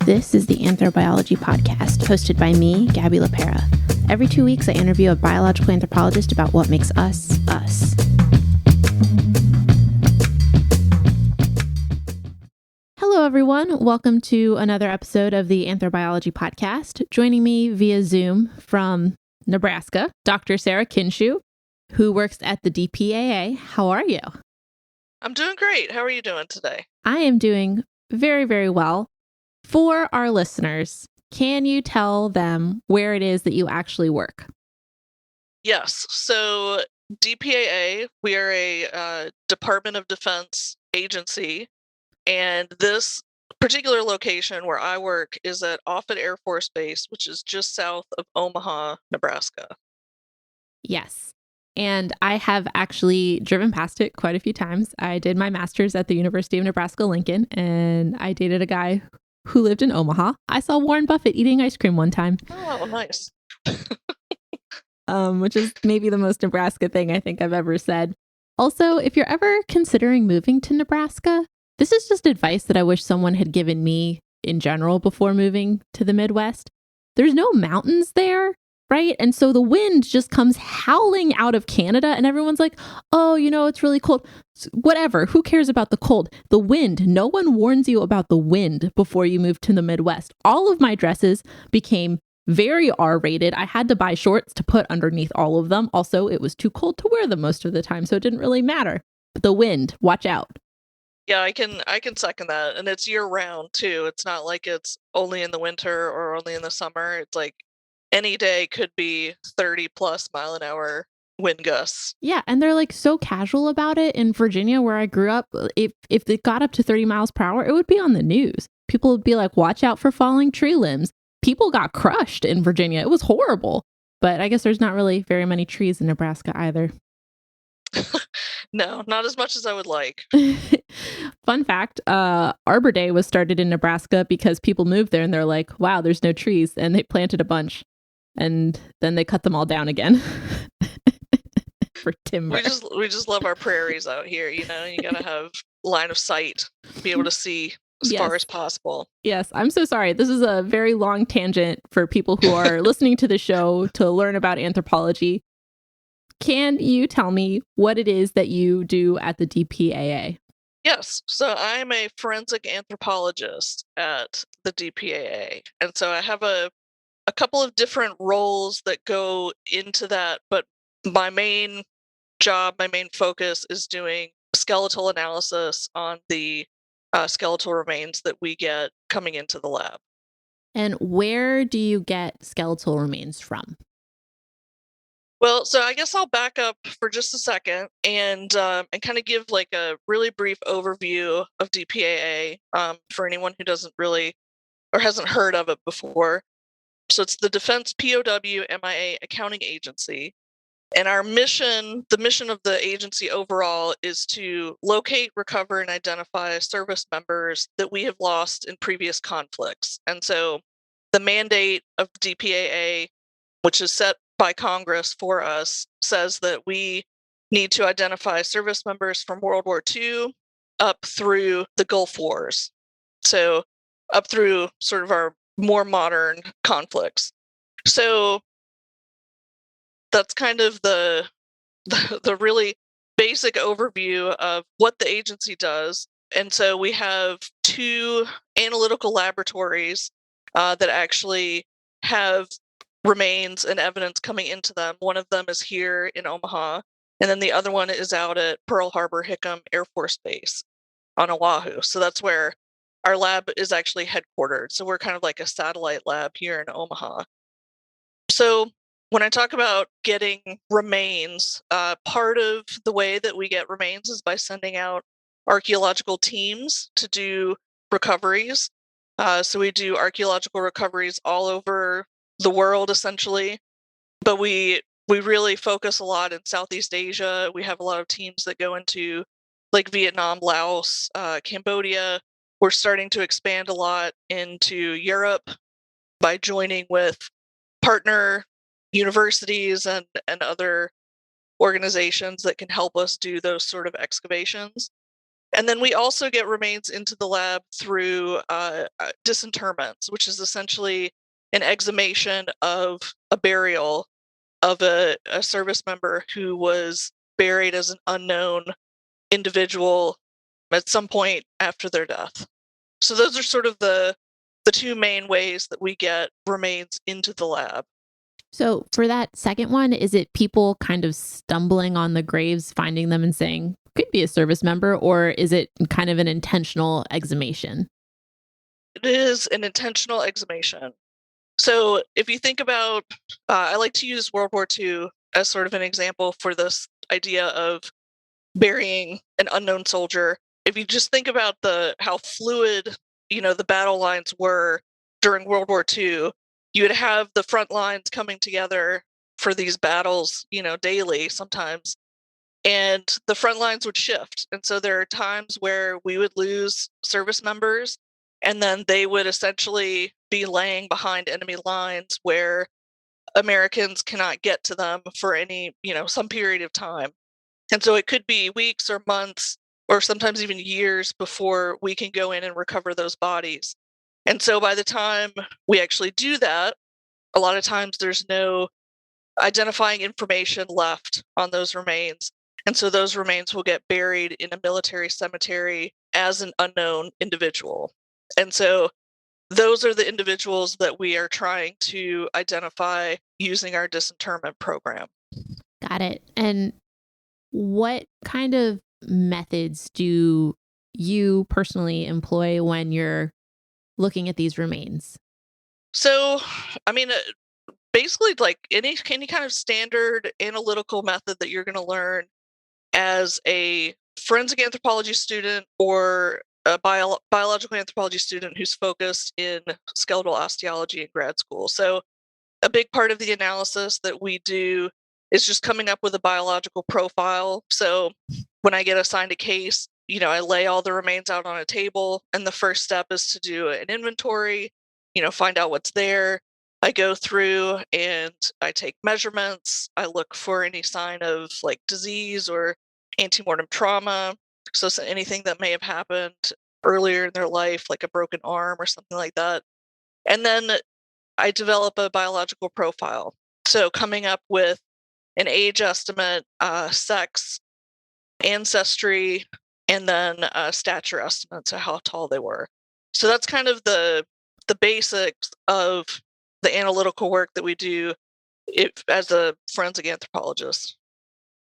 This is the Anthrobiology Podcast, hosted by me, Gabby LaPera. Every 2 weeks, I interview a biological anthropologist about what makes us, us. Hello, everyone. Welcome to another episode of the Anthrobiology Podcast. Joining me via Zoom from Nebraska, Dr. Sarah Kindschuh, who works at the DPAA. How are you? I'm doing great. How are you doing today? I am doing very, very well. For our listeners, can you tell them where it is that you actually work? Yes. So DPAA, we are a Department of Defense agency, and this particular location where I work is at Offutt Air Force Base, which is just south of Omaha, Nebraska. Yes. And I have actually driven past it quite a few times. I did my master's at the University of Nebraska-Lincoln, and I dated a guy who lived in Omaha. I saw Warren Buffett eating ice cream one time. Oh, nice. Which is maybe the most Nebraska thing I think I've ever said. Also, if you're ever considering moving to Nebraska, this is just advice that I wish someone had given me in general before moving to the Midwest. There's no mountains there, right? And so the wind just comes howling out of Canada and everyone's like, oh, it's really cold. Whatever. Who cares about the cold? The wind. No one warns you about the wind before you move to the Midwest. All of my dresses became very R-rated. I had to buy shorts to put underneath all of them. Also, it was too cold to wear them most of the time, so it didn't really matter. But the wind, watch out. Yeah, I can second that. And it's year round too. It's not like it's only in the winter or only in the summer. It's like any day could be 30 plus mile an hour wind gusts. Yeah, and they're like so casual about it. In Virginia, where I grew up, if it got up to 30 miles per hour, it would be on the news. People would be like, watch out for falling tree limbs. People got crushed in Virginia. It was horrible. But I guess there's not really very many trees in Nebraska either. No, not as much as I would like. Fun fact, Arbor Day was started in Nebraska because people moved there and they're like, wow, there's no trees. And they planted a bunch. And then they cut them all down again. For timber. We just love our prairies out here, you gotta have line of sight, be able to see as far as possible. Yes, I'm so sorry. This is a very long tangent for people who are listening to the show to learn about anthropology. Can you tell me what it is that you do at the DPAA? Yes, so I'm a forensic anthropologist at the DPAA, and so I have a couple of different roles that go into that, but my main job, my main focus is doing skeletal analysis on the skeletal remains that we get coming into the lab. And where do you get skeletal remains from? Well, so I guess I'll back up for just a second and kind of give like a really brief overview of DPAA for anyone who doesn't really or hasn't heard of it before. So it's the Defense POW MIA Accounting Agency. And our mission, the mission of the agency overall, is to locate, recover, and identify service members that we have lost in previous conflicts. And so the mandate of DPAA, which is set by Congress for us, says that we need to identify service members from World War II up through the Gulf Wars. So up through sort of our more modern conflicts. So that's kind of the really basic overview of what the agency does. And so we have two analytical laboratories that actually have remains and evidence coming into them. One of them is here in Omaha, and then the other one is out at Pearl Harbor Hickam Air Force Base on Oahu. So that's where our lab is actually headquartered. So we're kind of like a satellite lab here in Omaha. So when I talk about getting remains, part of the way that we get remains is by sending out archaeological teams to do recoveries. So we do archaeological recoveries all over the world, essentially. But we really focus a lot in Southeast Asia. We have a lot of teams that go into like Vietnam, Laos, Cambodia. We're starting to expand a lot into Europe by joining with partner universities and other organizations that can help us do those sort of excavations. And then we also get remains into the lab through disinterments, which is essentially an exhumation of a burial of a service member who was buried as an unknown individual at some point after their death. So those are sort of the two main ways that we get remains into the lab. So for that second one, is it people kind of stumbling on the graves, finding them and saying, could be a service member, or is it kind of an intentional exhumation? It is an intentional exhumation. So if you think about, I like to use World War II as sort of an example for this idea of burying an unknown soldier. If you just think about how fluid, the battle lines were during World War II, you would have the front lines coming together for these battles, daily sometimes, and the front lines would shift. And so there are times where we would lose service members, and then they would essentially be laying behind enemy lines where Americans cannot get to them for any, some period of time. And so it could be weeks or months or sometimes even years before we can go in and recover those bodies. And so by the time we actually do that, a lot of times there's no identifying information left on those remains. And so those remains will get buried in a military cemetery as an unknown individual. And so those are the individuals that we are trying to identify using our disinterment program. Got it. And what kind of methods do you personally employ when you're looking at these remains? So, I mean, basically, like any kind of standard analytical method that you're going to learn as a forensic anthropology student or a biological anthropology student who's focused in skeletal osteology in grad school. So, a big part of the analysis that we do is just coming up with a biological profile. So, when I get assigned a case, I lay all the remains out on a table, and the first step is to do an inventory, find out what's there. I go through and I take measurements. I look for any sign of like disease or antemortem trauma. So anything that may have happened earlier in their life, like a broken arm or something like that. And then I develop a biological profile. So coming up with an age estimate, sex, ancestry, and then stature estimates of how tall they were. So that's kind of the basics of the analytical work that we do as a forensic anthropologist.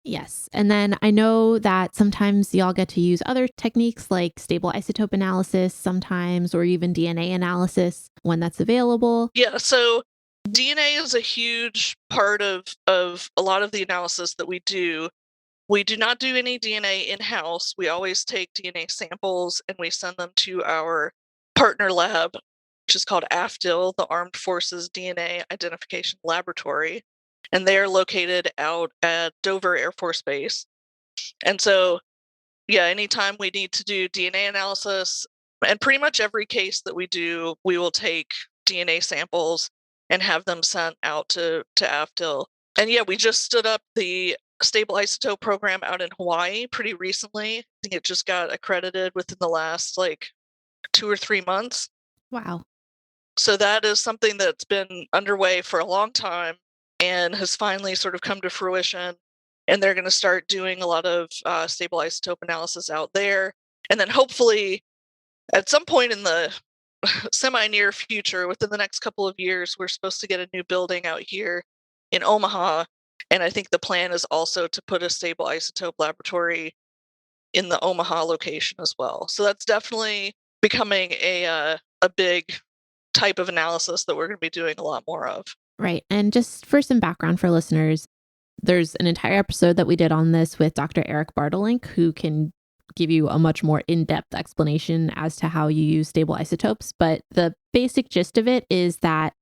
Yes. And then I know that sometimes y'all get to use other techniques like stable isotope analysis sometimes, or even DNA analysis when that's available. Yeah, so DNA is a huge part of a lot of the analysis that we do. We do not do any DNA in-house. We always take DNA samples and we send them to our partner lab, which is called AFDIL, the Armed Forces DNA Identification Laboratory. And they are located out at Dover Air Force Base. And so, yeah, anytime we need to do DNA analysis, and pretty much every case that we do, we will take DNA samples and have them sent out to AFDIL. And yeah, we just stood up the stable isotope program out in Hawaii pretty recently. I think it just got accredited within the last like 2 or 3 months. Wow. So that is something that's been underway for a long time and has finally sort of come to fruition. And they're going to start doing a lot of stable isotope analysis out there. And then hopefully at some point in the semi-near future, within the next couple of years, we're supposed to get a new building out here in Omaha. And I think the plan is also to put a stable isotope laboratory in the Omaha location as well. So that's definitely becoming a big type of analysis that we're going to be doing a lot more of. Right. And just for some background for listeners, there's an entire episode that we did on this with Dr. Eric Bartelink, who can give you a much more in-depth explanation as to how you use stable isotopes. But the basic gist of it is that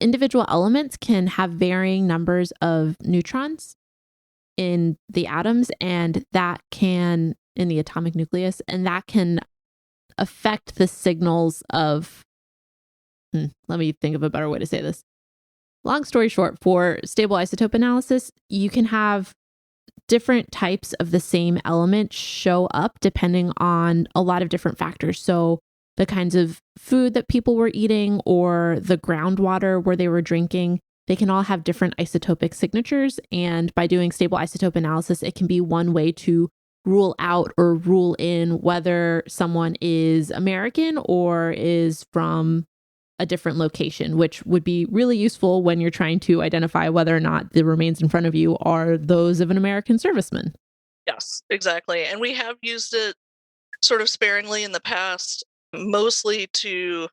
individual elements can have varying numbers of neutrons in the atoms, and that can, in the atomic nucleus, and that can affect the signals of, let me think of a better way to say this. Long story short, for stable isotope analysis, you can have different types of the same element show up depending on a lot of different factors. So the kinds of food that people were eating or the groundwater where they were drinking, they can all have different isotopic signatures. And by doing stable isotope analysis, it can be one way to rule out or rule in whether someone is American or is from a different location, which would be really useful when you're trying to identify whether or not the remains in front of you are those of an American serviceman. Yes, exactly. And we have used it sort of sparingly in the past, mostly to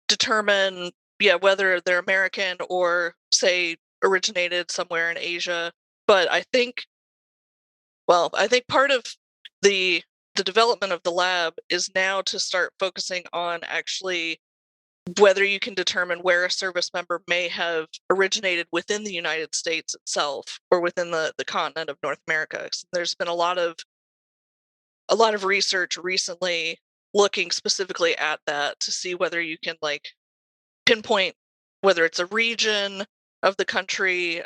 determine, whether they're American or, say, originated somewhere in Asia. But I think part of the development of the lab is now to start focusing on actually whether you can determine where a service member may have originated within the United States itself or within the continent of North America. So there's been a lot of research recently looking specifically at that to see whether you can like pinpoint whether it's a region of the country.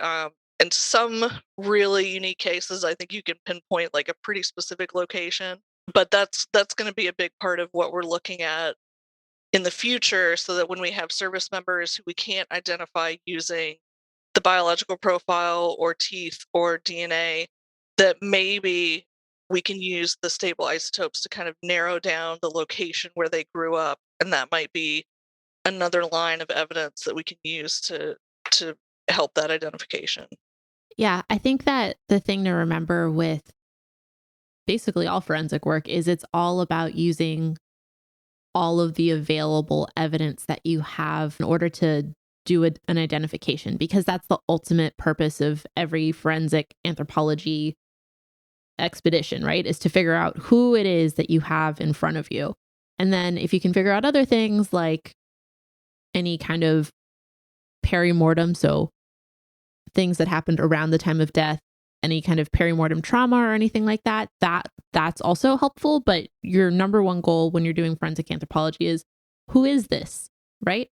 In some really unique cases, I think you can pinpoint like a pretty specific location. But that's going to be a big part of what we're looking at in the future, so that when we have service members who we can't identify using the biological profile or teeth or DNA, that maybe we can use the stable isotopes to kind of narrow down the location where they grew up, and that might be another line of evidence that we can use to help that identification. Yeah, I think that the thing to remember with basically all forensic work is it's all about using all of the available evidence that you have in order to do an identification, because that's the ultimate purpose of every forensic anthropology expedition, right? Is to figure out who it is that you have in front of you. And then if you can figure out other things like any kind of perimortem, so things that happened around the time of death, any kind of perimortem trauma or anything like that, that's also helpful. But your number one goal when you're doing forensic anthropology is who is this, right?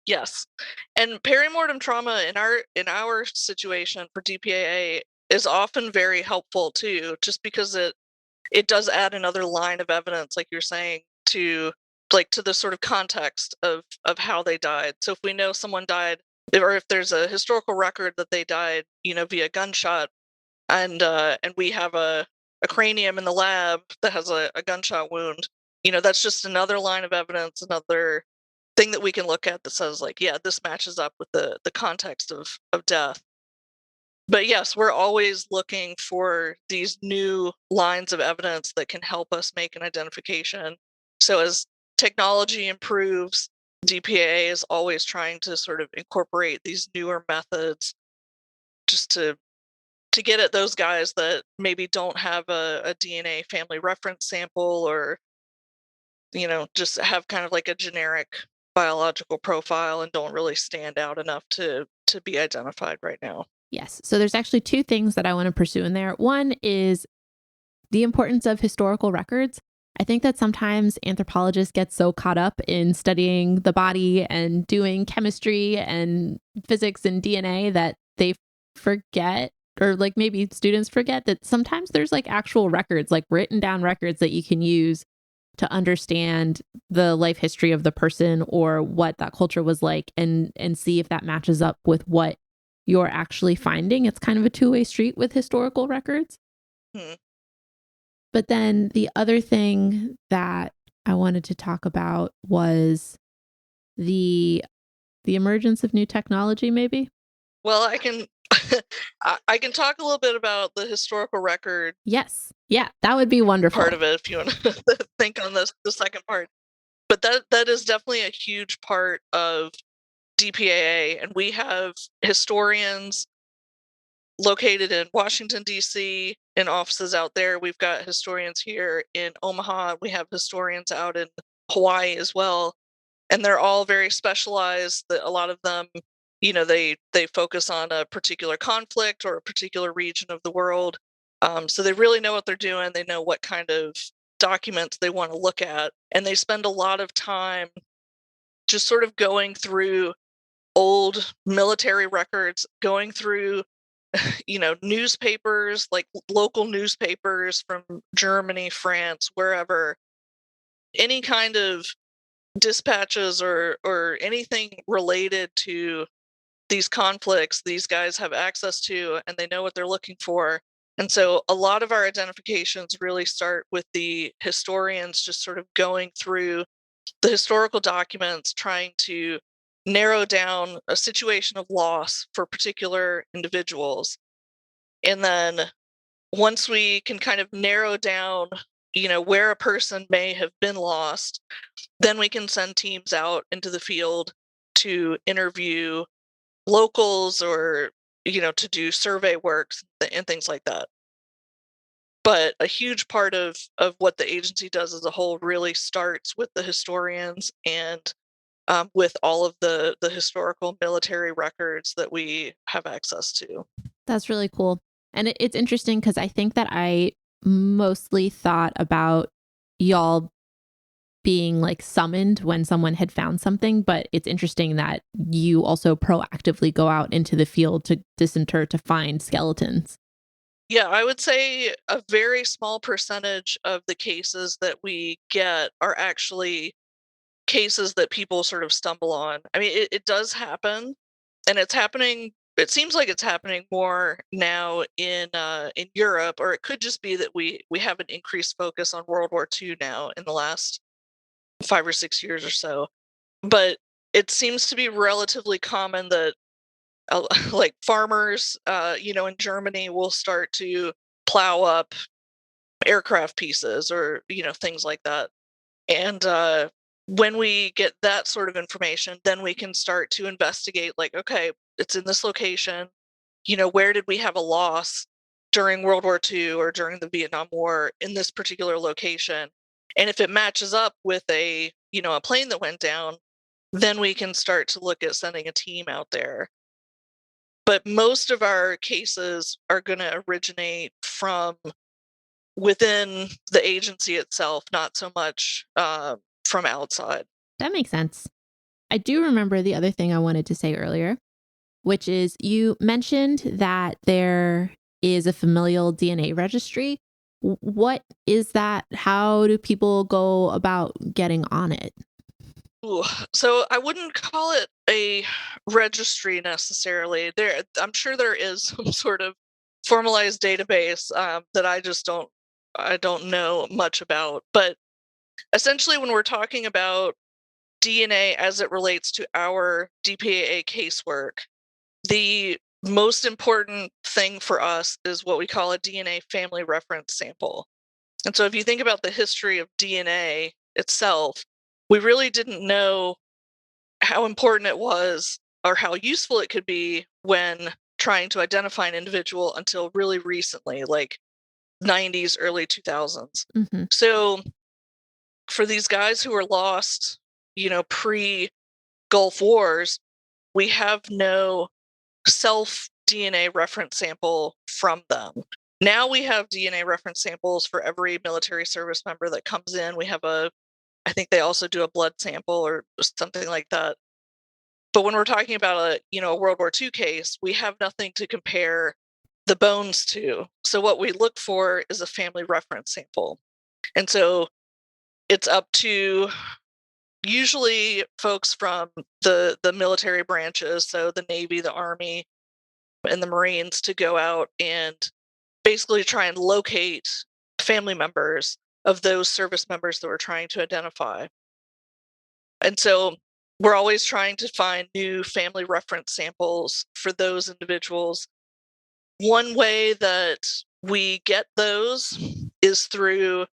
Yes. And perimortem trauma in our situation for DPAA is often very helpful too, just because it does add another line of evidence, like you're saying, to the sort of context of how they died. So if we know someone died, or if there's a historical record that they died, via gunshot, and we have a cranium in the lab that has a gunshot wound, that's just another line of evidence, another thing that we can look at that says like, yeah, this matches up with the context of death. But yes, we're always looking for these new lines of evidence that can help us make an identification. So as technology improves, DPAA is always trying to sort of incorporate these newer methods just to get at those guys that maybe don't have a DNA family reference sample, or just have kind of like a generic biological profile and don't really stand out enough to be identified right now. Yes. So there's actually two things that I want to pursue in there. One is the importance of historical records. I think that sometimes anthropologists get so caught up in studying the body and doing chemistry and physics and DNA that they forget, or like maybe students forget, that sometimes there's like actual records, like written down records that you can use to understand the life history of the person or what that culture was like, and see if that matches up with what you're actually finding. It's kind of a two-way street with historical records. Hmm. But then the other thing that I wanted to talk about was the emergence of new technology, maybe. Well, I can I can talk a little bit about the historical record Yes. Yeah, that would be part wonderful. of it if you want to think on the second part. But that is definitely a huge part of DPAA, and we have historians located in Washington D.C. in offices out there. We've got historians here in Omaha. We have historians out in Hawaii as well, and they're all very specialized. A lot of them, they focus on a particular conflict or a particular region of the world. So they really know what they're doing. They know what kind of documents they want to look at, and they spend a lot of time just sort of going through old military records, going through newspapers, like local newspapers from Germany, France, wherever, any kind of dispatches or anything related to these conflicts these guys have access to, and they know what they're looking for. And so a lot of our identifications really start with the historians just sort of going through the historical documents, trying to narrow down a situation of loss for particular individuals. And then once we can kind of narrow down, where a person may have been lost, then we can send teams out into the field to interview locals or, to do survey works and things like that. But a huge part of what the agency does as a whole really starts with the historians and with all of the historical military records that we have access to. That's really cool. And it's interesting because I think that I mostly thought about y'all being like summoned when someone had found something, but it's interesting that you also proactively go out into the field to disinter to find skeletons. Yeah, I would say a very small percentage of the cases that we get are actually cases that people sort of stumble on. I mean, it does happen, and it seems like it's happening more now in Europe, or it could just be that we have an increased focus on World War II now in the last 5 or 6 years or so. But it seems to be relatively common that like farmers, in Germany will start to plow up aircraft pieces or things like that. And when we get that sort of information, then we can start to investigate. Like, okay, it's in this location. Where did we have a loss during World War II or during the Vietnam War in this particular location? And if it matches up with a plane that went down, then we can start to look at sending a team out there. But most of our cases are going to originate from within the agency itself, not so much from outside. That makes sense. I do remember the other thing I wanted to say earlier, which is you mentioned that there is a familial DNA registry. What is that? How do people go about getting on it? Ooh, so I wouldn't call it a registry necessarily. I'm sure there is some sort of formalized database that I don't know much about. But essentially, when we're talking about DNA as it relates to our DPAA casework, the most important thing for us is what we call a DNA family reference sample. And so if you think about the history of DNA itself, we really didn't know how important it was or how useful it could be when trying to identify an individual until really recently, like 90s, early 2000s. Mm-hmm. So for these guys who were lost, pre Gulf Wars, we have no self DNA reference sample from them. Now we have DNA reference samples for every military service member that comes in. I think they also do a blood sample or something like that. But when we're talking about a World War II case, we have nothing to compare the bones to. So what we look for is a family reference sample. And so it's up to usually folks from the military branches, so the Navy, the Army, and the Marines, to go out and basically try and locate family members of those service members that we're trying to identify. And so we're always trying to find new family reference samples for those individuals. One way that we get those is through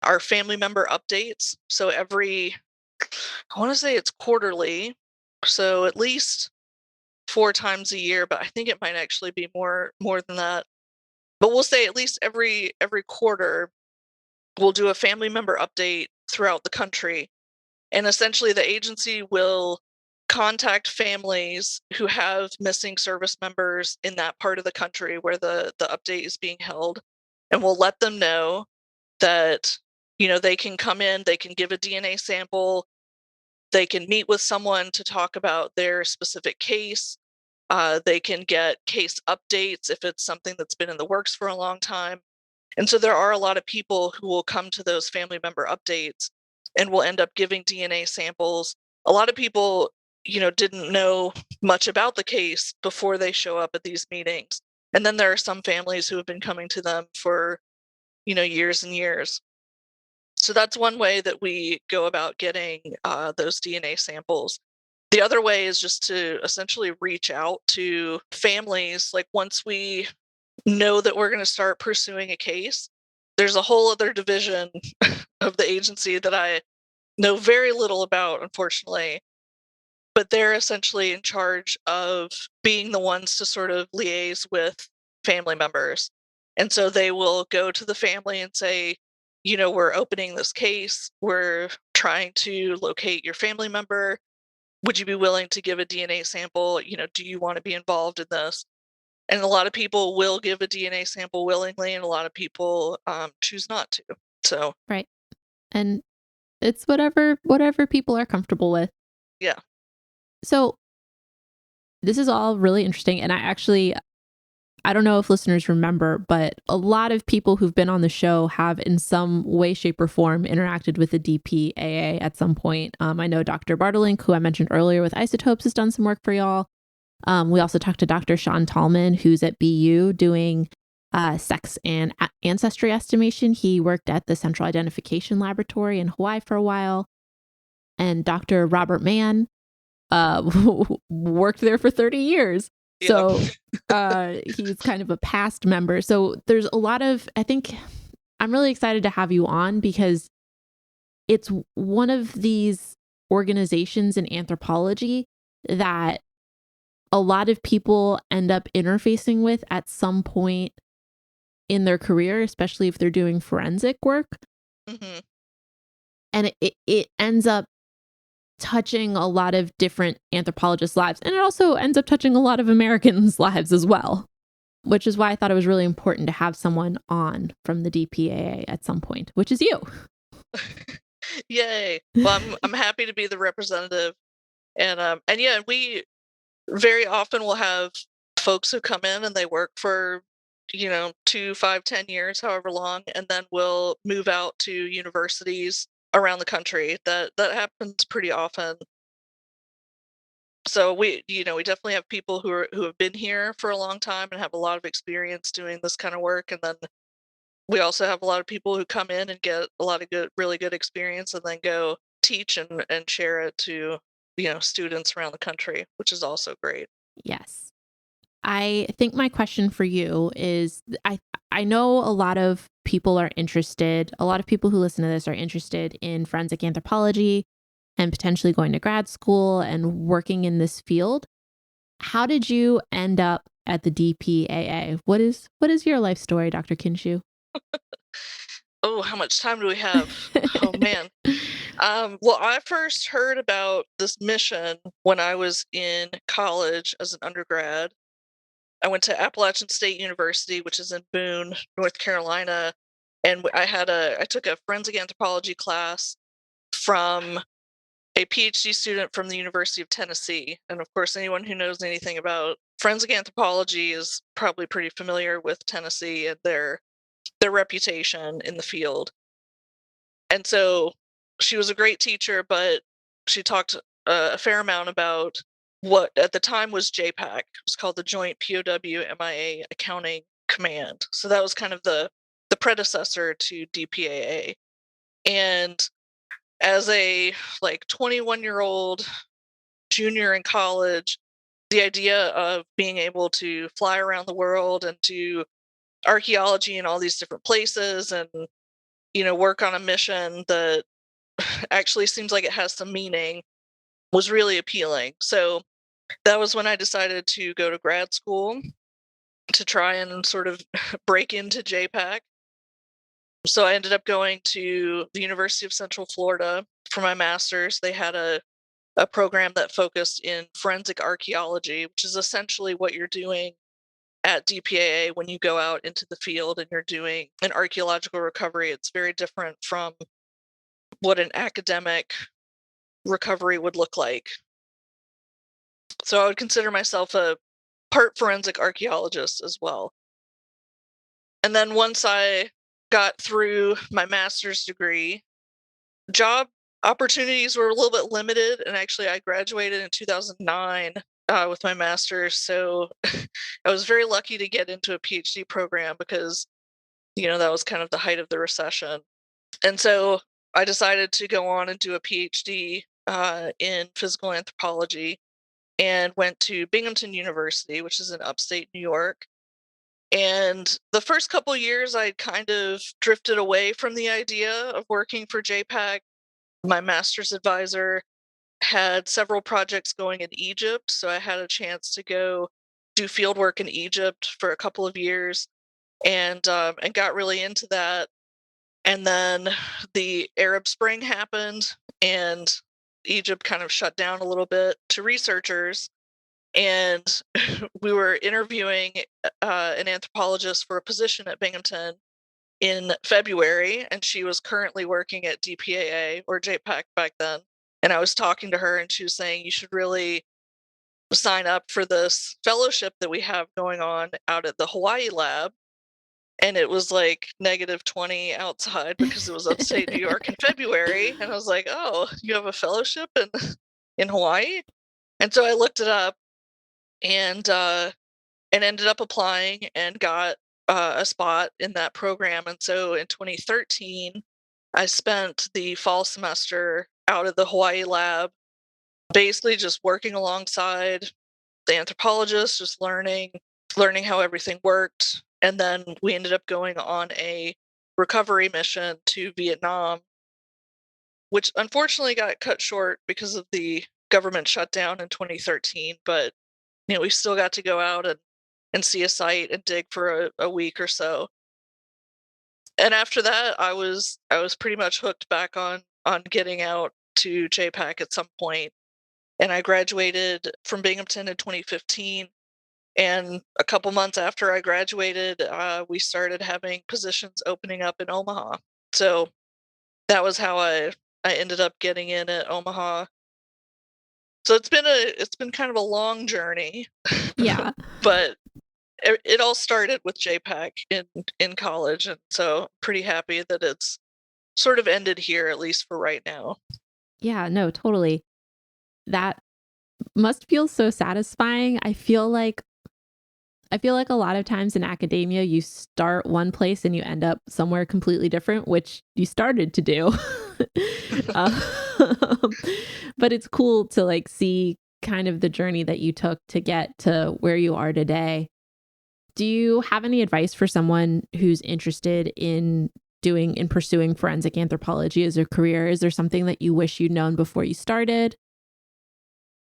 our family member updates. So I want to say it's quarterly, so at least 4 times a year, but I think it might actually be more than that. But we'll say at least every quarter, we'll do a family member update throughout the country. And essentially, the agency will contact families who have missing service members in that part of the country where the update is being held. And we'll let them know that, they can come in, they can give a DNA sample, they can meet with someone to talk about their specific case. They can get case updates if it's something that's been in the works for a long time. And so there are a lot of people who will come to those family member updates and will end up giving DNA samples. A lot of people, didn't know much about the case before they show up at these meetings. And then there are some families who have been coming to them for, years and years. So that's one way that we go about getting those DNA samples. The other way is just to essentially reach out to families. Like once we know that we're going to start pursuing a case, there's a whole other division of the agency that I know very little about, unfortunately. But they're essentially in charge of being the ones to sort of liaise with family members. And so they will go to the family and say, we're opening this case. We're trying to locate your family member. Would you be willing to give a DNA sample? Do you want to be involved in this? And a lot of people will give a DNA sample willingly, and a lot of people choose not to. So, Right. And it's whatever people are comfortable with. yeah. So this is all really interesting. And I don't know if listeners remember, but a lot of people who've been on the show have in some way, shape, or form interacted with the DPAA at some point. I know Dr. Bartelink, who I mentioned earlier with isotopes, has done some work for y'all. We also talked to Dr. Sean Tallman, who's at BU doing sex and ancestry estimation. He worked at the Central Identification Laboratory in Hawaii for a while. And Dr. Robert Mann worked there for 30 years. Yeah. So he's kind of a past member. So there's a lot of, I think I'm really excited to have you on because it's one of these organizations in anthropology that a lot of people end up interfacing with at some point in their career, especially if they're doing forensic work. Mm-hmm. And it ends up touching a lot of different anthropologists' lives. And it also ends up touching a lot of Americans' lives as well, which is why I thought it was really important to have someone on from the DPAA at some point, which is you. Yay. Well, I'm happy to be the representative. And yeah, we very often will have folks who come in and they work for 2, 5, 10 years, however long, and then we'll move out to universities around the country. That happens pretty often. So we definitely have people who have been here for a long time and have a lot of experience doing this kind of work, and then we also have a lot of people who come in and get a lot of really good experience and then go teach and share it to students around the country, which is also great. Yes. I think my question for you is I know a lot of people are interested, a lot of people who listen to this are interested in forensic anthropology and potentially going to grad school and working in this field. How did you end up at the DPAA? What is your life story, Dr. Kindschuh? Oh, how much time do we have? Oh man. Well, I first heard about this mission when I was in college as an undergrad. I went to Appalachian State University, which is in Boone, North Carolina, and I took a forensic anthropology class from a PhD student from the University of Tennessee. And of course, anyone who knows anything about forensic anthropology is probably pretty familiar with Tennessee and their reputation in the field. And so she was a great teacher, but she talked a fair amount about what at the time was JPAC. It was called the Joint POW MIA Accounting Command. So that was kind of the predecessor to DPAA. And as a 21-year-old junior in college, the idea of being able to fly around the world and do archaeology in all these different places and work on a mission that actually seems like it has some meaning was really appealing. So that was when I decided to go to grad school to try and sort of break into JPAC. So I ended up going to the University of Central Florida for my master's. They had a program that focused in forensic archaeology, which is essentially what you're doing at DPAA when you go out into the field and you're doing an archaeological recovery. It's very different from what an academic recovery would look like. So I would consider myself a part forensic archaeologist as well. And then once I got through my master's degree, job opportunities were a little bit limited. And actually, I graduated in 2009 with my master's. So I was very lucky to get into a PhD program because, that was kind of the height of the recession. And so I decided to go on and do a PhD in physical anthropology and went to Binghamton University, which is in upstate New York. And the first couple years, I kind of drifted away from the idea of working for JPAC. My master's advisor had several projects going in Egypt, so I had a chance to go do field work in Egypt for a couple of years, and got really into that. And then the Arab Spring happened, and Egypt kind of shut down a little bit to researchers. And we were interviewing an anthropologist for a position at Binghamton in February, and she was currently working at DPAA or JPAC back then. And I was talking to her, and she was saying, you should really sign up for this fellowship that we have going on out at the Hawaii lab. And it was like -20 outside because it was upstate New York in February. And I was like, oh, you have a fellowship in Hawaii? And so I looked it up and ended up applying and got a spot in that program. And so in 2013, I spent the fall semester out at the Hawaii lab, basically just working alongside the anthropologist, just learning how everything worked. And then we ended up going on a recovery mission to Vietnam, which unfortunately got cut short because of the government shutdown in 2013. But we still got to go out and see a site and dig for a week or so. And after that, I was pretty much hooked back on getting out to JPAC at some point. And I graduated from Binghamton in 2015. And a couple months after I graduated, we started having positions opening up in Omaha. So that was how I ended up getting in at Omaha. So it's been kind of a long journey, Yeah. but it all started with JPAC in college, and so I'm pretty happy that it's sort of ended here, at least for right now. Yeah, no, totally. That must feel so satisfying. I feel like a lot of times in academia, you start one place and you end up somewhere completely different, which you started to do. um, but it's cool to like see kind of the journey that you took to get to where you are today. Do you have any advice for someone who's interested in pursuing forensic anthropology as a career? Is there something that you wish you'd known before you started?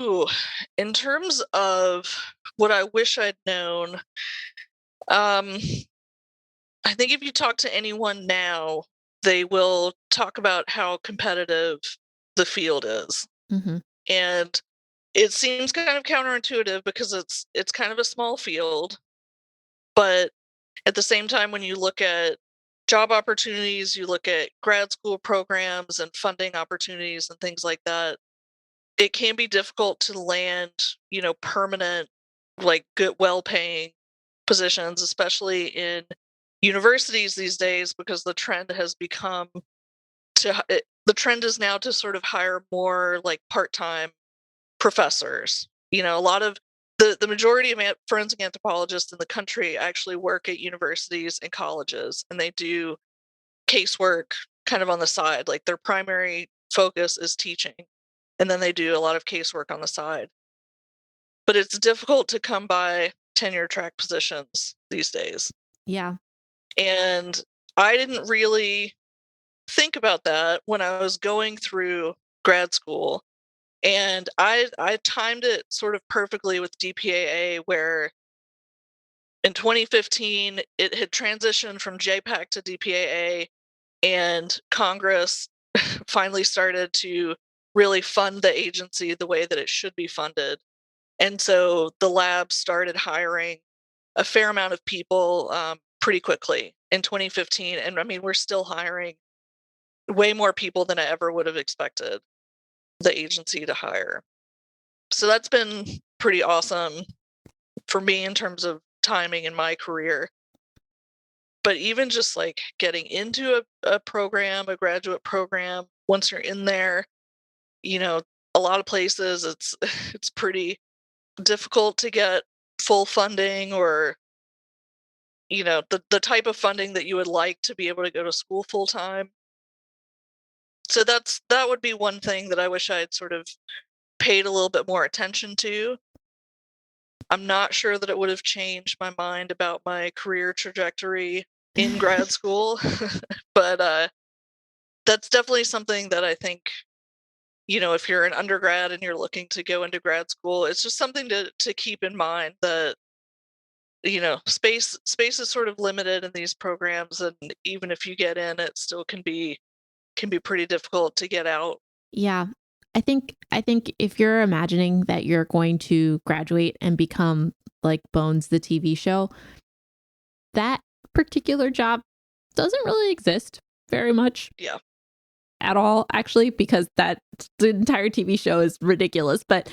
Ooh, in terms of what I wish I'd known, um, I think if you talk to anyone now, they will talk about how competitive the field is. Hmm. And it seems kind of counterintuitive because it's kind of a small field, but at the same time, when you look at job opportunities, you look at grad school programs and funding opportunities and things like that, it can be difficult to land, permanent, like good, well-paying positions, especially in universities these days, because the trend has become the trend is now to sort of hire more like part-time professors. A lot of the majority of forensic anthropologists in the country actually work at universities and colleges, and they do casework kind of on the side. Like their primary focus is teaching, and then they do a lot of casework on the side. But it's difficult to come by tenure track positions these days. Yeah. And I didn't really think about that when I was going through grad school. And I timed it sort of perfectly with DPAA, where in 2015 it had transitioned from JPAC to DPAA, and Congress finally started to really fund the agency the way that it should be funded. And so the lab started hiring a fair amount of people pretty quickly in 2015. And I mean, we're still hiring way more people than I ever would have expected the agency to hire. So that's been pretty awesome. for me in terms of timing in my career. But even just like getting into a program, a graduate program, once you're in there, you know, a lot of places it's it's pretty difficult to get full funding or the type of funding that you would like to be able to go to school full time. So that would be one thing that I wish I had sort of paid a little bit more attention to. I'm not sure that it would have changed my mind about my career trajectory in grad school, but that's definitely something that I think, if you're an undergrad and you're looking to go into grad school, it's just something to keep in mind that space is sort of limited in these programs, and even if you get in, it still can be pretty difficult to get out. Yeah. I think if you're imagining that you're going to graduate and become like Bones the TV show, that particular job doesn't really exist very much Yeah. at all, actually, because the entire TV show is ridiculous. But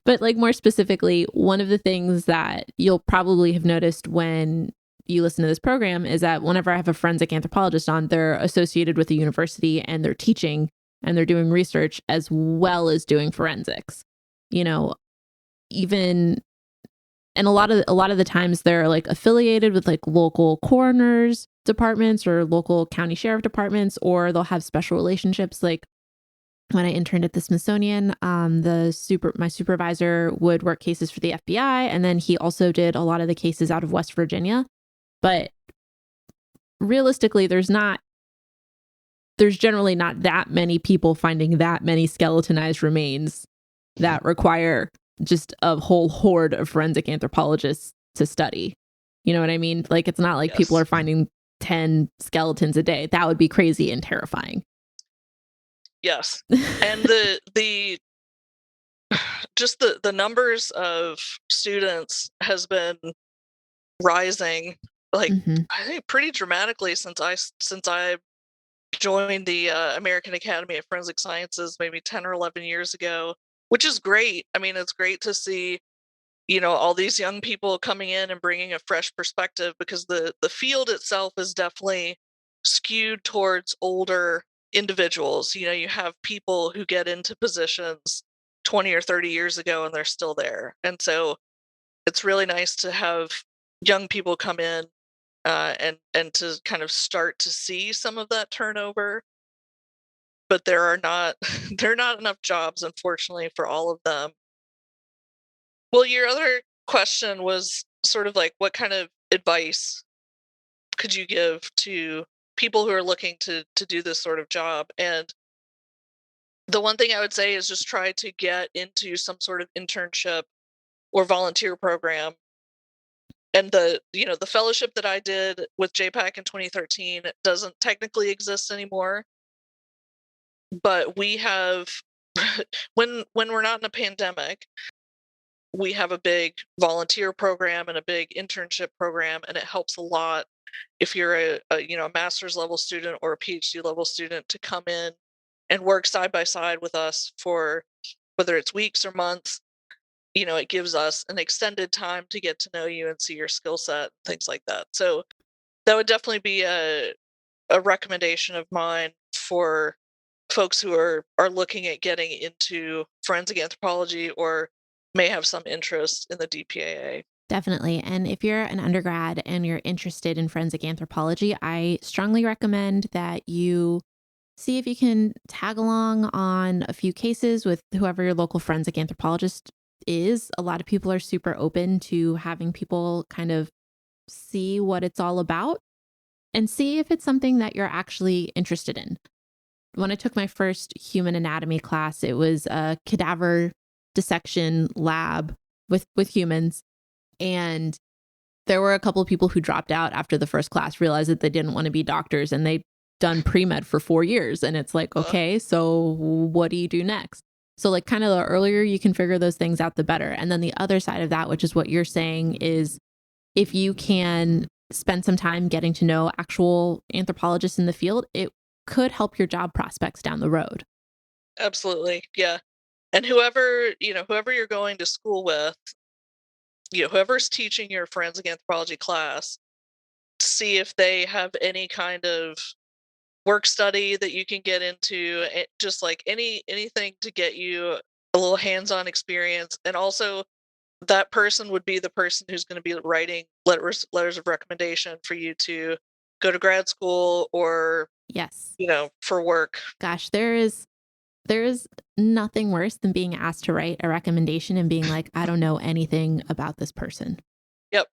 like more specifically, one of the things that you'll probably have noticed when you listen to this program is that whenever I have a forensic anthropologist on, they're associated with the university and they're teaching and they're doing research as well as doing forensics. You know, even and a lot of the times they're like affiliated with like local coroners departments or local county sheriff departments, or they'll have special relationships. Like when I interned at the Smithsonian, my supervisor would work cases for the FBI, and then he also did a lot of the cases out of West Virginia. But realistically, there's generally not that many people finding that many skeletonized remains that require just a whole horde of forensic anthropologists to study. You know what I mean? Like, it's not like people Yes. are finding 10 skeletons a day. That would be crazy and terrifying. Yes. And the just the numbers of students has been rising, like, Hmm. I think pretty dramatically since I joined the American Academy of Forensic Sciences maybe 10 or 11 years ago, which is great. I mean, it's great to see, all these young people coming in and bringing a fresh perspective, because the field itself is definitely skewed towards older individuals. You have people who get into positions 20 or 30 years ago and they're still there. And so it's really nice to have young people come in, and to kind of start to see some of that turnover. But there are not there are not enough jobs, unfortunately, for all of them. Well, your other question was sort of like, what kind of advice could you give to people who are looking to do this sort of job? And the one thing I would say is just try to get into some sort of internship or volunteer program. And the fellowship that I did with JPAC in 2013 doesn't technically exist anymore, but we have when we're not in a pandemic, we have a big volunteer program and a big internship program, and it helps a lot if you're a master's level student or a PhD level student to come in and work side by side with us for whether it's weeks or months. It gives us an extended time to get to know you and see your skill set, things like that. So that would definitely be a recommendation of mine for folks who are looking at getting into forensic anthropology or may have some interest in the DPAA. Definitely. And if you're an undergrad and you're interested in forensic anthropology, I strongly recommend that you see if you can tag along on a few cases with whoever your local forensic anthropologist is. A lot of people are super open to having people kind of see what it's all about and see if it's something that you're actually interested in. When I took my first human anatomy class, it was a cadaver dissection lab with humans. And there were a couple of people who dropped out after the first class, realized that they didn't want to be doctors, and they'd done pre-med for 4 years. And it's like, Uh, okay, so what do you do next? So like kind of the earlier you can figure those things out, the better. And then the other side of that, which is what you're saying, is if you can spend some time getting to know actual anthropologists in the field, it could help your job prospects down the road. Absolutely, yeah. And whoever you're going to school with, whoever's teaching your forensic anthropology class, see if they have any kind of work study that you can get into, just like anything to get you a little hands-on experience. And also, that person would be the person who's going to be writing letters of recommendation for you to go to grad school or Yes. for work. Gosh, there is nothing worse than being asked to write a recommendation and being like, I don't know anything about this person. Yep.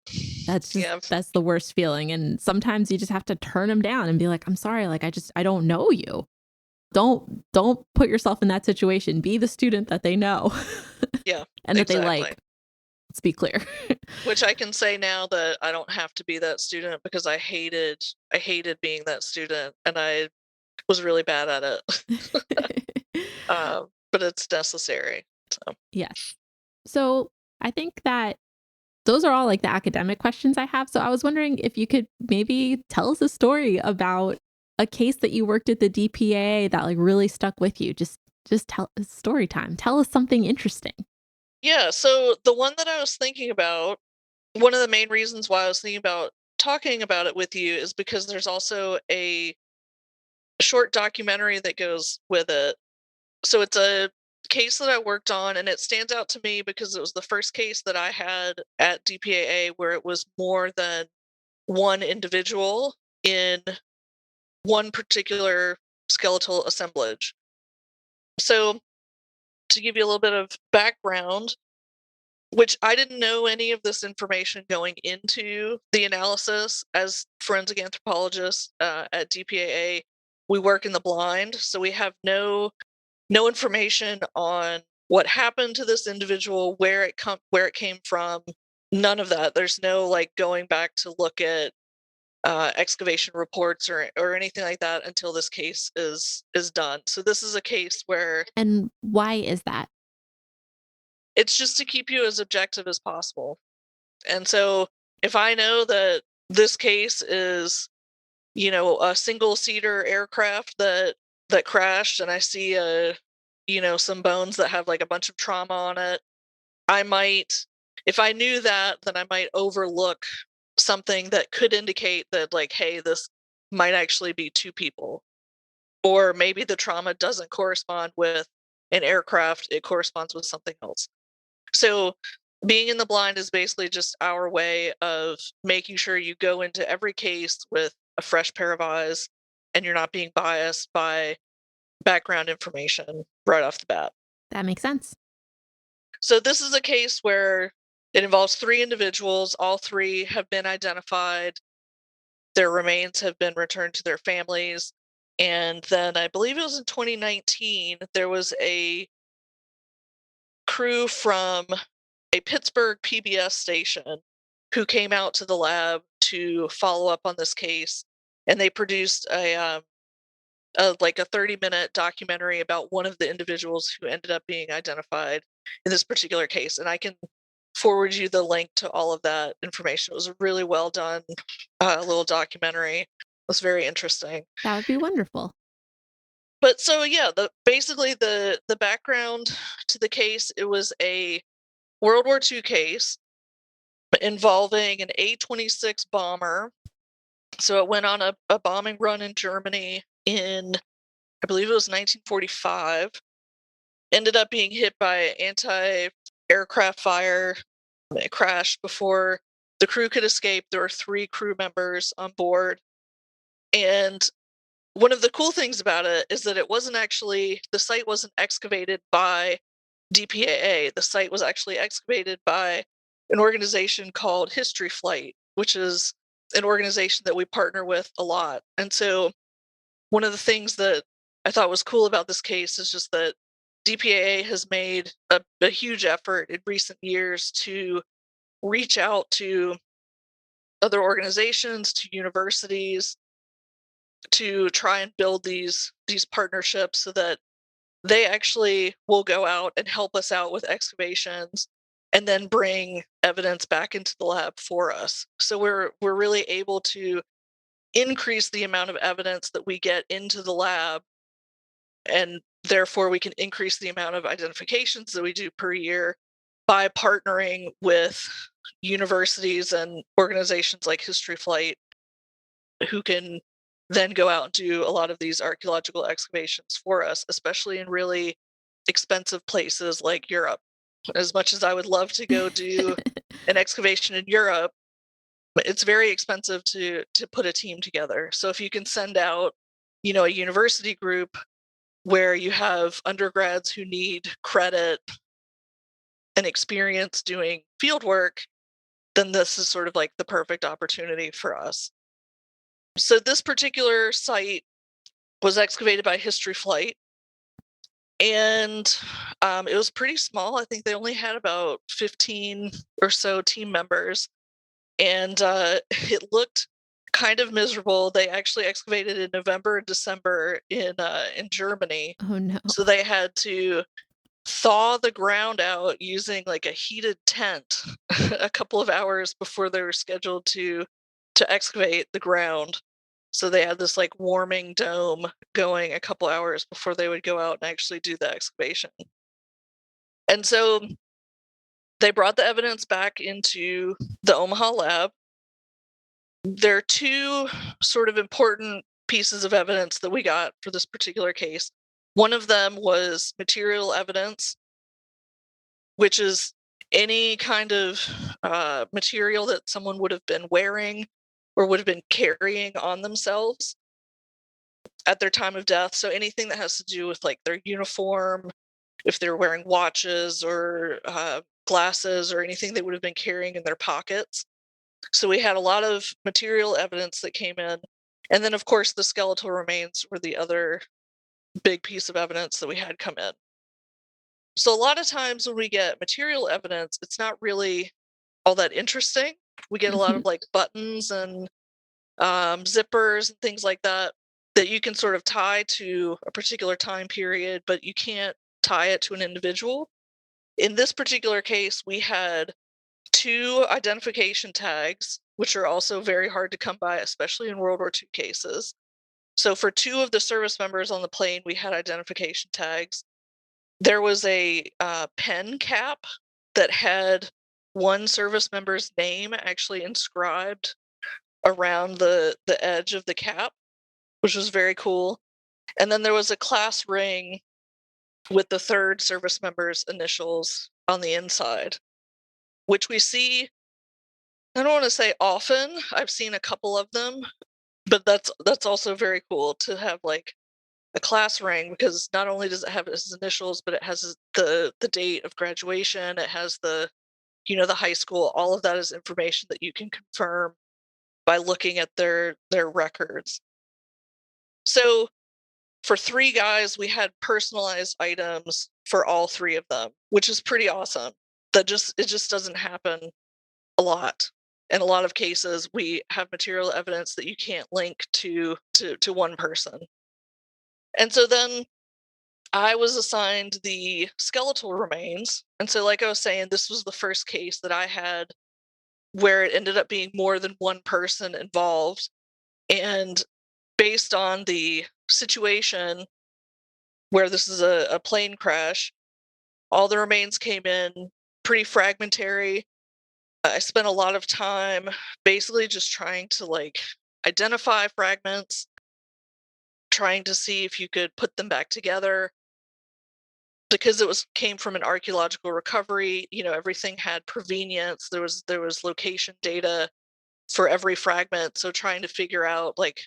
That's Yeah. the worst feeling. And sometimes you just have to turn them down and be like, I'm sorry, like I don't know you. Don't put yourself in that situation. Be the student that they know. Yeah, and that they exactly. like. Let's be clear. Which I can say now that I don't have to be that student, because I hated being that student, and I was really bad at it. But it's necessary. So. Yes. So I think that those are all like the academic questions I have. So I was wondering if you could maybe tell us a story about a case that you worked at the DPAA that like really stuck with you. Just tell story time. Tell us something interesting. Yeah, so the one that I was thinking about, one of the main reasons why I was thinking about talking about it with you is because there's also a short documentary that goes with it. So it's a case that I worked on, and it stands out to me because it was the first case that I had at DPAA where it was more than one individual in one particular skeletal assemblage. So, to give you a little bit of background, which I didn't know any of this information going into the analysis as forensic anthropologists at DPAA, we work in the blind, so we have no information on what happened to this individual, where it came from, none of that. There's no like going back to look at excavation reports or anything like that until this case is done. So this is a case where And why is that? it's just to keep you as objective as possible. And so if I know that this case is, a single seater aircraft that crashed, and I see some bones that have like a bunch of trauma on it, I might, if I knew that, then I might overlook something that could indicate that, like, hey, this might actually be two people. Or maybe the trauma doesn't correspond with an aircraft, it corresponds with something else. So being in the blind is basically just our way of making sure you go into every case with a fresh pair of eyes and you're not being biased by background information right off the bat. That makes sense. So this is a case where it involves three individuals. All three have been identified. Their remains have been returned to their families. And then I believe it was in 2019, there was a crew from a Pittsburgh PBS station who came out to the lab to follow up on this case, and they produced like a 30-minute documentary about one of the individuals who ended up being identified in this particular case. And I can forward you the link to all of that information. It was a really well done little documentary. It was very interesting. That would be wonderful. But so yeah, basically the background to the case, it was a World War II case involving an A-26 bomber. So it went on a bombing run in Germany in, I believe it was 1945. Ended up being hit by anti-aircraft fire. It crashed before the crew could escape. There were 3 crew members on board. And one of the cool things about it is that the site wasn't excavated by DPAA. The site was actually excavated by an organization called History Flight, which is an organization that we partner with a lot. And so one of the things that I thought was cool about this case is just that DPAA has made a huge effort in recent years to reach out to other organizations, to universities, to try and build these partnerships so that they actually will go out and help us out with excavations and then bring evidence back into the lab for us. So we're really able to increase the amount of evidence that we get into the lab, and therefore we can increase the amount of identifications that we do per year. by partnering with universities and organizations like History Flight, who can then go out and do a lot of these archaeological excavations for us, especially in really expensive places like Europe. As much as I would love to go do an excavation in Europe, it's very expensive to put a team together. So if you can send out, a university group where you have undergrads who need credit and experience doing field work, then this is sort of like the perfect opportunity for us. So this particular site was excavated by History Flight, and it was pretty small. I think they only had about 15 or so team members, and it looked kind of miserable. They actually excavated in November and December in Germany. Oh no. So they had to thaw the ground out using like a heated tent a couple of hours before they were scheduled to excavate the ground. So they had this like warming dome going a couple hours before they would go out and actually do the excavation. And so they brought the evidence back into the Omaha lab. There are two sort of important pieces of evidence that we got for this particular case. One of them was material evidence, which is any kind of material that someone would have been wearing or would have been carrying on themselves at their time of death. So anything that has to do with like their uniform, if they're wearing watches or glasses or anything they would have been carrying in their pockets. So we had a lot of material evidence that came in. And then, of course, the skeletal remains were the other big piece of evidence that we had come in. So a lot of times when we get material evidence, it's not really all that interesting. We get a lot of like buttons and zippers and things like that you can sort of tie to a particular time period, but you can't tie it to an individual. In this particular case, we had 2 identification tags, which are also very hard to come by, especially in World War II cases. So for 2 of the service members on the plane, we had identification tags. There was a pen cap that had one service member's name actually inscribed around the edge of the cap, which was very cool. And then there was a class ring with the 3rd service member's initials on the inside, which we see, I don't want to say often. I've seen a couple of them, but that's also very cool to have like a class ring, because not only does it have his initials, but it has the date of graduation. It has the high school. All of that is information that you can confirm by looking at their records. So for 3 guys, we had personalized items for all 3 of them, which is pretty awesome. It just doesn't happen a lot. In a lot of cases, we have material evidence that you can't link to one person. And so then I was assigned the skeletal remains. And so, like I was saying, this was the first case that I had where it ended up being more than one person involved. And based on the situation where this is a plane crash, all the remains came in pretty fragmentary. I spent a lot of time basically just trying to like identify fragments, trying to see if you could put them back together. Because it came from an archaeological recovery, everything had provenience. There was location data for every fragment. So trying to figure out like,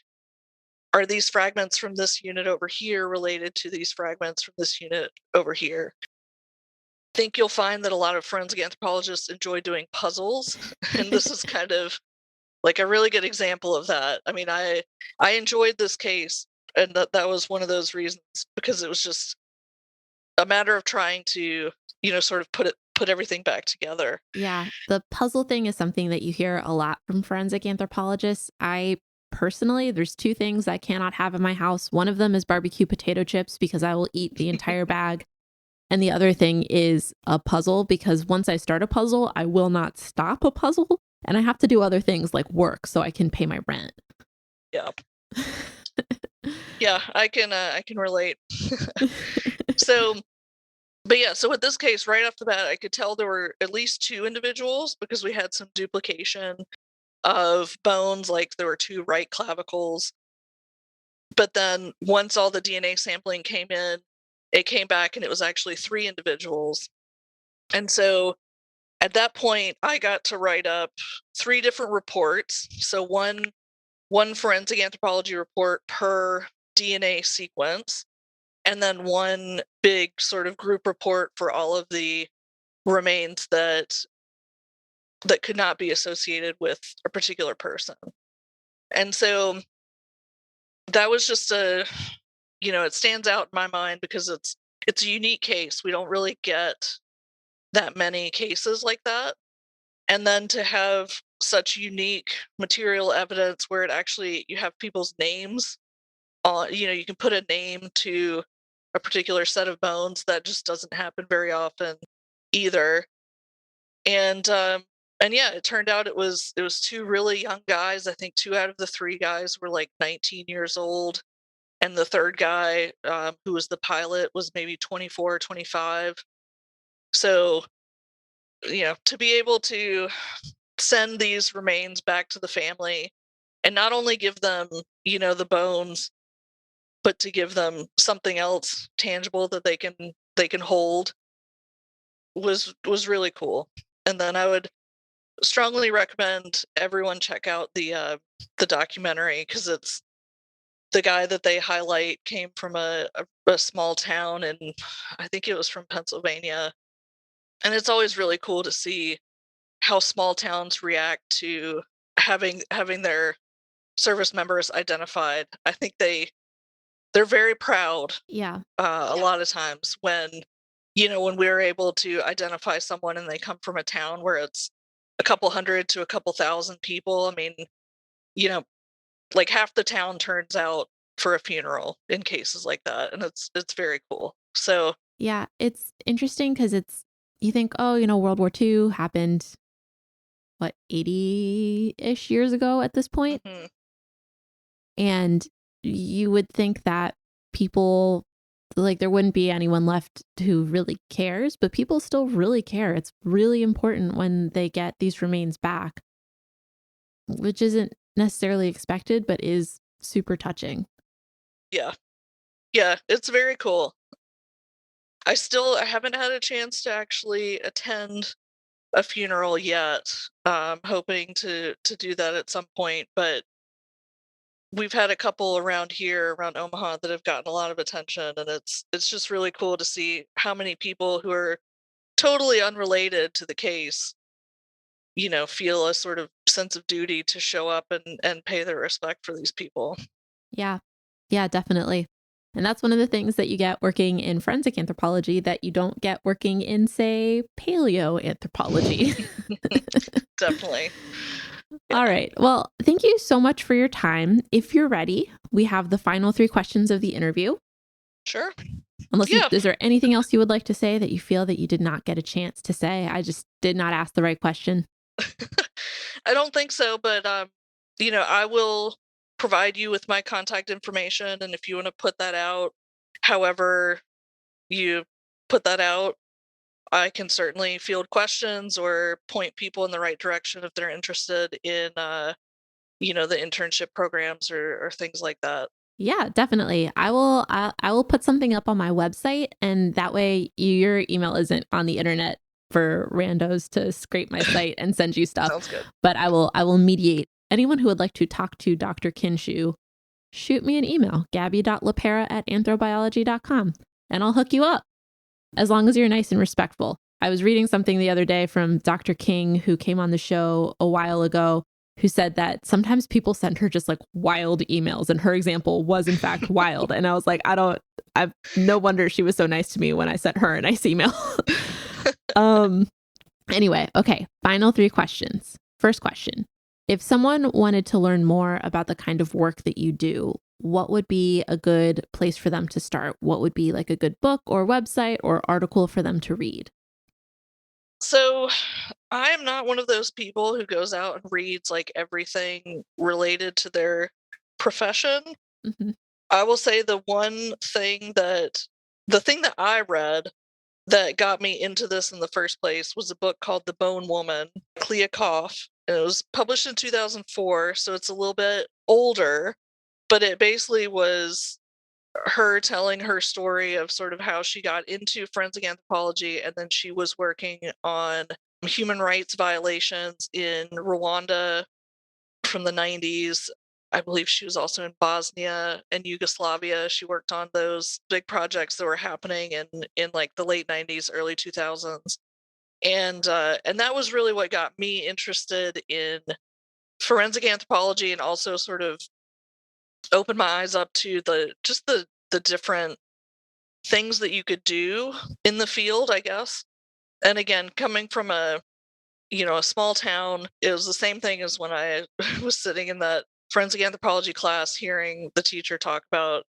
are these fragments from this unit over here related to these fragments from this unit over here? I think you'll find that a lot of forensic anthropologists enjoy doing puzzles, and this is kind of like a really good example of that. I mean, I enjoyed this case, and that was one of those reasons, because it was just a matter of trying to, sort of put everything back together. Yeah, the puzzle thing is something that you hear a lot from forensic anthropologists. I personally, there's 2 things I cannot have in my house. One of them is barbecue potato chips, because I will eat the entire bag. And the other thing is a puzzle, because once I start a puzzle, I will not stop a puzzle, and I have to do other things like work so I can pay my rent. Yeah. Yeah, I can relate. So But yeah, so with this case, right off the bat, I could tell there were at least 2 individuals because we had some duplication of bones, like there were 2 right clavicles. But then once all the DNA sampling came in, it came back and it was actually 3 individuals. And so at that point, I got to write up 3 different reports. So one forensic anthropology report per DNA sequence, and then one big sort of group report for all of the remains that could not be associated with a particular person. And so that was just it stands out in my mind because it's a unique case. We don't really get that many cases like that. And then to have such unique material evidence where it actually you have people's names on, you can put a name to a particular set of bones, that just doesn't happen very often either. And yeah, it turned out it was 2 really young guys. I think 2 out of the 3 guys were like 19 years old, and the third guy, who was the pilot, was maybe 24 or 25. So, to be able to send these remains back to the family and not only give them, the bones, but to give them something else tangible that they can hold was really cool. And then I would strongly recommend everyone check out the documentary because it's the guy that they highlight came from a small town, and I think it was from Pennsylvania. And it's always really cool to see how small towns react to having their service members identified. I think they're very proud, Yeah. a lot of times when we're able to identify someone and they come from a town where it's a couple hundred to a couple thousand people. I mean, you know, like half the town turns out for a funeral in cases like that, and it's very cool. So, Yeah. It's interesting because you think, oh, World War II happened, what, 80-ish years ago at this point? mhm, And you would think that people, like, there wouldn't be anyone left who really cares, but people still really care. It's really important when they get these remains back, which isn't necessarily expected, but is super touching. yeah, yeah, it's very cool. I haven't had a chance to actually attend a funeral yet. Hoping to do that at some point, but we've had a couple around here, around Omaha, that have gotten a lot of attention, and it's just really cool to see how many people who are totally unrelated to the case, feel a sort of sense of duty to show up and pay their respect for these people. Yeah. Yeah, definitely. And that's one of the things that you get working in forensic anthropology that you don't get working in, say, paleoanthropology. Definitely. All Yeah. right. Well, thank you so much for your time. If you're ready, we have the final 3 questions of the interview. Sure. Unless Yeah. is there anything else you would like to say that you feel that you did not get a chance to say? I just did not ask the right question. I don't think so, but I will provide you with my contact information, and if you want to put that out, however you put that out, I can certainly field questions or point people in the right direction if they're interested in the internship programs or things like that. Yeah, definitely. I will put something up on my website, and that way your email isn't on the internet for randos to scrape my site and send you stuff. Sounds good. But I will mediate. Anyone who would like to talk to Dr. Kindschuh, shoot me an email, gabby.lapera@anthrobiology.com, and I'll hook you up, as long as you're nice and respectful. I was reading something the other day from Dr. King, who came on the show a while ago, who said that sometimes people send her just like wild emails, and her example was in fact wild. And I was like, I've no wonder she was so nice to me when I sent her a nice email. um anyway, okay, final 3 questions. First question. If someone wanted to learn more about the kind of work that you do, what would be a good place for them to start? What would be like a good book or website or article for them to read? So I am not one of those people who goes out and reads like everything related to their profession. Mhm. I will say the thing that I read that got me into this in the first place was a book called The Bone Woman, Clea Koff. And it was published in 2004, so it's a little bit older, but it basically was her telling her story of sort of how she got into forensic anthropology, and then she was working on human rights violations in Rwanda from the 90s. I believe she was also in Bosnia and Yugoslavia. She worked on those big projects that were happening in like the late 90s, early 2000s. And that was really what got me interested in forensic anthropology, and also sort of opened my eyes up to the different things that you could do in the field, I guess. And again, coming from a small town, it was the same thing as when I was sitting in that forensic anthropology class hearing the teacher talk about,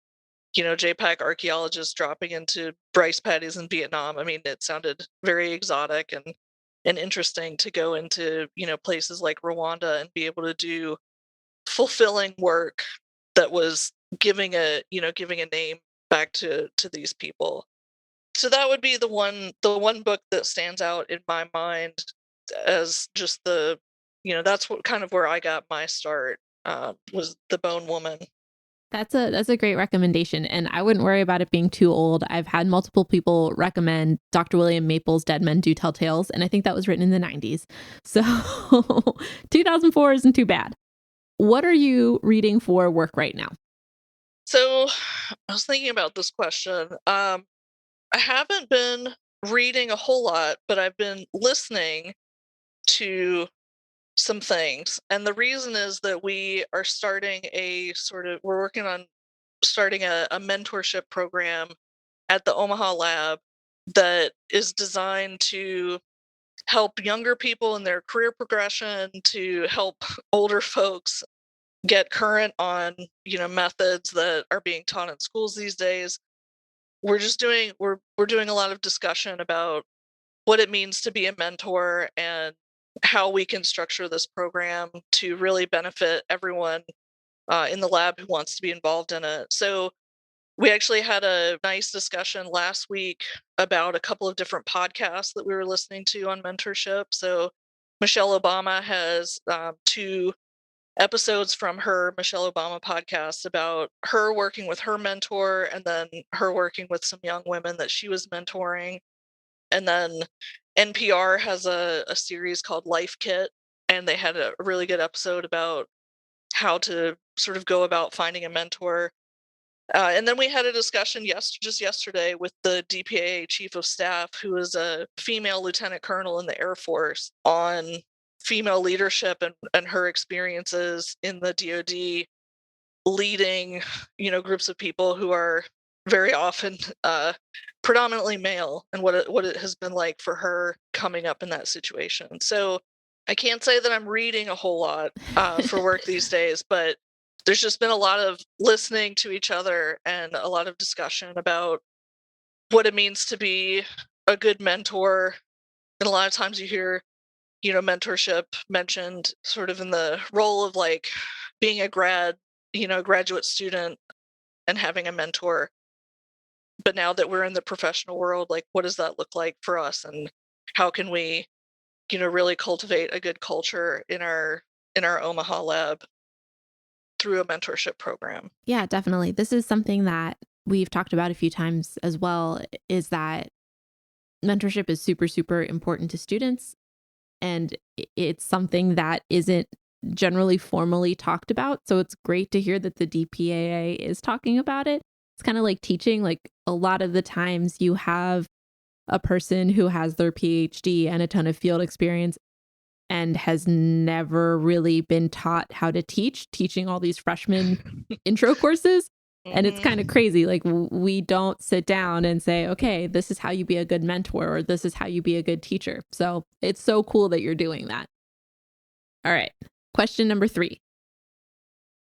JPEG archaeologists dropping into rice paddies in Vietnam. I mean, it sounded very exotic and interesting to go into, places like Rwanda and be able to do fulfilling work that was giving a name back to these people. So that would be the one book that stands out in my mind as just that's what kind of where I got my start, was The Bone Woman. That's a great recommendation, and I wouldn't worry about it being too old. I've had multiple people recommend Dr. William Maple's Dead Men Do Tell Tales, and I think that was written in the 90s. So 2004 isn't too bad. What are you reading for work right now? So I was thinking about this question. I haven't been reading a whole lot, but I've been listening to some things. And the reason is that we're working on starting a mentorship program at the Omaha lab that is designed to help younger people in their career progression, to help older folks get current on, methods that are being taught in schools these days. We're doing a lot of discussion about what it means to be a mentor, and how we can structure this program to really benefit everyone in the lab who wants to be involved in it. So we actually had a nice discussion last week about a couple of different podcasts that we were listening to on mentorship. So Michelle Obama has two episodes from her Michelle Obama podcast about her working with her mentor, and then her working with some young women that she was mentoring. And then NPR has a series called Life Kit, and they had a really good episode about how to sort of go about finding a mentor. And then we had a discussion just yesterday with the DPAA chief of staff, who is a female lieutenant colonel in the Air Force, on female leadership and her experiences in the DoD, leading, groups of people who are very often predominantly male, and what it has been like for her coming up in that situation. So I can't say that I'm reading a whole lot for work these days, but there's just been a lot of listening to each other and a lot of discussion about what it means to be a good mentor. And a lot of times you hear, mentorship mentioned sort of in the role of like being graduate student and having a mentor. But now that we're in the professional world, like, what does that look like for us, and how can we, really cultivate a good culture in our Omaha lab through a mentorship program? Yeah, definitely. This is something that we've talked about a few times as well, is that mentorship is super, super important to students. And it's something that isn't generally formally talked about. So it's great to hear that the DPAA is talking about it. It's kind of like teaching. Like, a lot of the times you have a person who has their PhD and a ton of field experience and has never really been taught how to teaching all these freshman intro courses. And it's kind of Mhm. crazy. Like, we don't sit down and say, okay, this is how you be a good mentor, or this is how you be a good teacher. So it's so cool that you're doing that. All right. Question number 3.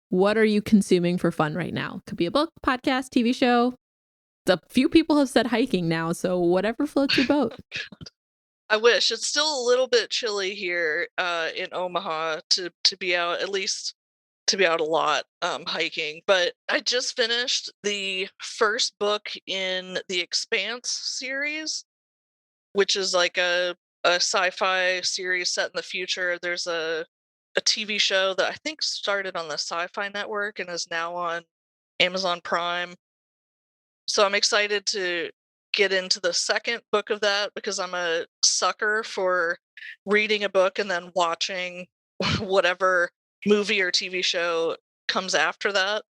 What are you consuming for fun right now? Could be a book, podcast, TV show. A few people have said hiking now, so whatever floats your boat. I wish. It's still a little bit chilly here in Omaha to be out, at least to be out a lot, hiking. But I just finished the first book in the Expanse series. which is like a sci-fi series set in the future. There's a TV show that I think started on the Sci-Fi Network and is now on Amazon Prime. So I'm excited to get into the second book of that because I'm a sucker for reading a book and then watching whatever movie or TV show comes after that.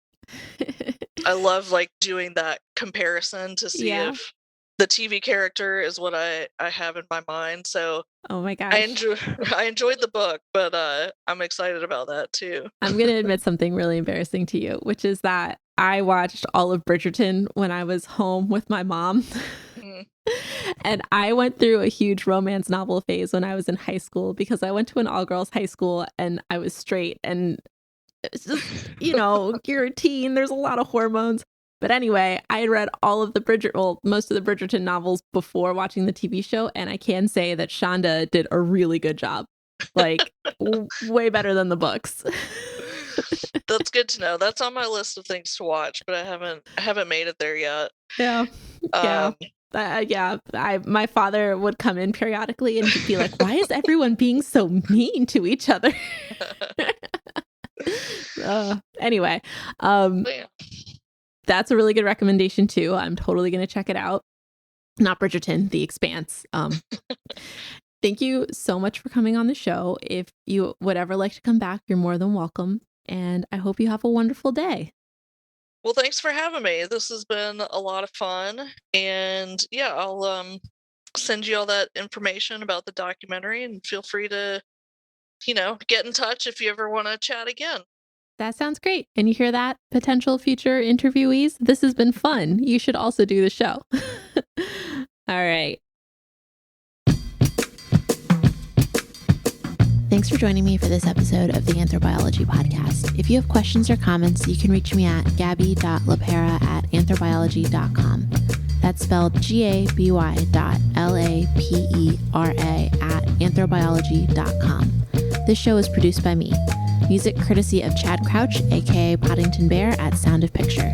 I love like doing that comparison to see if the TV character is what I have in my mind. So oh my gosh. I enjoyed the book, but I'm excited about that too. I'm going to admit something really embarrassing to you, which is that I watched all of Bridgerton when I was home with my mom. And I went through a huge romance novel phase when I was in high school because I went to an all-girls high school and I was straight. And it's just, you're a teen, there's a lot of hormones. But anyway, I had read most of the Bridgerton novels before watching the TV show. And I can say that Shonda did a really good job. Like, way better than the books. That's good to know. That's on my list of things to watch, but I haven't made it there yet. Yeah. My father would come in periodically and he'd be like, why is everyone being so mean to each other? Anyway, that's a really good recommendation too. I'm totally going to check it out. Not Bridgerton, The Expanse. Thank you so much for coming on the show. If you would ever like to come back, you're more than welcome. And I hope you have a wonderful day. Well, thanks for having me. This has been a lot of fun. And yeah, I'll send you all that information about the documentary and feel free to, get in touch if you ever want to chat again. That sounds great. And you hear that, potential future interviewees? This has been fun. You should also do the show. All right. Thanks for joining me for this episode of the Anthrobiology Podcast. If you have questions or comments, you can reach me at gabby.lapera@anthrobiology.com. That's spelled GABY.LAPERA@anthrobiology.com. This show is produced by me. Music courtesy of Chad Crouch, aka Poddington Bear at Sound of Picture.